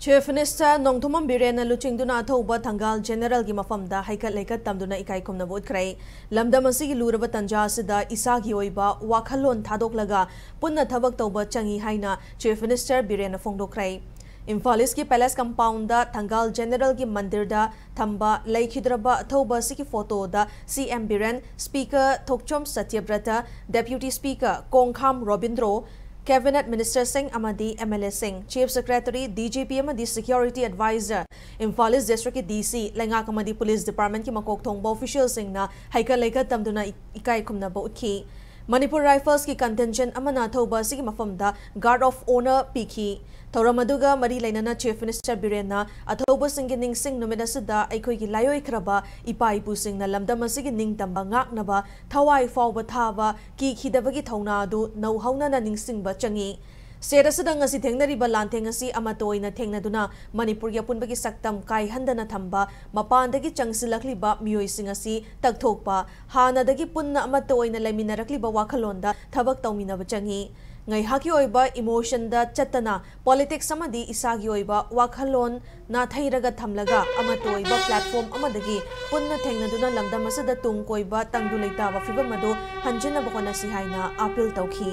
Chief Minister Nongthumam Birena Luchingduna Athoba Thangal General gi mafamda haikat leikat tamduna ikai khumna bot krai lamdam asigi luraba tanja sida isagi oiba wakhalon thadoklaga punna thabak tawba changi haina Chief Minister Birena fongdokrai Imphal ki Palace Compound da Thangal General gi mandir da thamba laikhidraba athoba sigi photo da CM Biren Speaker Thokchom Satyabrata Deputy Speaker Kongkham Robindro Cabinet Minister Singh Amadi MLA Singh, Chief Secretary DGP Amadi Security Advisor, Imphal District ki DC, Lengak Amadi Police Department ki makok thongba official Singh na haika leika tamduna ikai khumna ba utki. Manipur Rifles ki contingent amana thoba sigi mafamda Guard of Honor piki. Tauramaduga Mari Lainana Chief Minister Birena athoba singi ning sing numida sida aikoi ki layoi kraba ipai pu sing na lamdam asigi ning tamba ngaknaba thawai fawba thaba ki khidabagi thongna du nau hauna na ning sing ba changi State asida ngasi thengnariba lanteng asi amatoina thengnaduna Manipur ya punbagi saktam kai handana thamba mapandagi changsilakliba mioi sing asi takthokpa hanadagi punna amatoina leminarakliba wakhalonda thabak tawminaba changi ngai haki oiba emotion da chatana politics samadi isagi oiba wakhalon na thairaga thamlaga amatoiba platform amadagi punna thengnaduna lamdam asada tung koiba tangdu leitaba fibam ado hanjina bokona si haina appeal tawki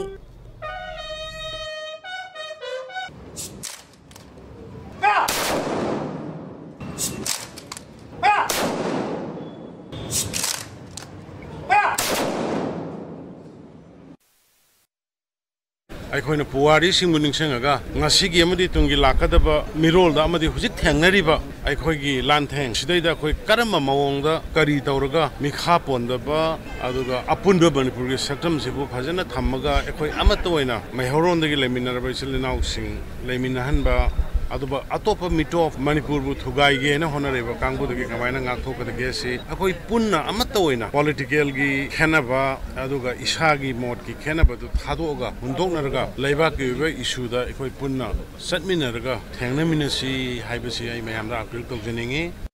ꯑꯩꯈꯣꯏꯅ ꯄꯨꯋꯥꯔꯤꯁꯤꯡꯕꯨ ꯅꯤꯡꯁꯤꯡꯉꯒ ꯉꯁꯤꯒꯤ ꯑꯃꯗꯤ ꯇꯨꯡꯒꯤ ꯂꯥꯛꯀꯗꯕ ꯃꯤꯔꯣꯜꯗ ꯑꯃꯗꯤ ꯍꯧꯖꯤꯛ ꯊꯦꯡꯅꯔꯤꯕ ꯑꯩꯈꯣꯏꯒꯤ ꯂꯥꯟꯊꯦꯡ ꯁꯤꯗꯩꯗ ꯑꯩꯈꯣꯏ ꯀꯔꯝꯕ ꯃꯑꯣꯡꯗ ꯀꯔꯤ ꯇꯧꯔꯒ ꯃꯤꯈꯥ ꯄꯣꯟꯗꯕ ꯑꯗꯨꯒ ꯑꯄꯨꯟꯕ ꯃꯅꯤꯄꯨꯔꯒꯤ ꯁꯛꯇꯝꯁꯤꯕꯨ ꯐꯖꯅ ꯊꯝꯃꯒ ꯑꯩꯈꯣꯏ ꯑꯃꯠꯇ ꯑꯣꯏꯅ ꯃꯩꯍꯧꯔꯣꯟꯗꯒꯤ ꯂꯩꯃꯤꯟꯅꯔꯕ ꯏꯆꯤꯜ ꯏꯅꯥꯎꯁꯤꯡ ꯂꯩꯃꯤꯟꯅꯍꯟꯕ ꯑꯗꯨꯒ ꯑꯇꯣꯞꯄ ꯃꯤꯇꯣꯞ ꯃꯅꯤꯄꯨꯔꯕꯨ ꯊꯨꯒꯥꯏꯒꯦꯅ ꯍꯣꯠꯅꯔꯤꯕ ꯀꯥꯡꯕꯨꯗꯒꯤ ꯀꯃꯥꯏꯅ ꯉꯥꯛꯊꯣꯛꯀꯗꯒꯦ ꯁꯤ ꯑꯩꯈꯣꯏ ꯄꯨꯟꯅ ꯑꯃꯠꯇ ꯑꯣꯏꯅ ꯄꯣꯂꯤꯇꯤꯀꯦꯜꯒꯤ ꯈꯦꯟꯅꯕ ꯑꯗꯨꯒ ꯏꯁꯥꯒꯤ ꯃꯣꯠꯀꯤ ꯈꯦꯟꯅꯕꯗꯨ ꯊꯥꯗꯣꯛꯑꯒ ꯍꯨꯟꯗꯣꯛꯅꯔꯒ ꯂꯩꯕꯥꯛꯀꯤ ꯑꯣꯏꯕ ꯏꯁꯨꯗ ꯑꯩꯈꯣꯏ ꯄꯨꯟꯅ ꯆꯠꯃꯤꯟꯅꯔꯒ ꯊꯦꯡꯅꯃꯤꯟꯅꯁꯤ ꯍꯥꯏꯕꯁꯤ ꯑꯩ ꯃꯌꯥꯝꯗ ꯑꯄꯤꯜ ꯇꯧꯖꯅꯤꯡꯉꯤ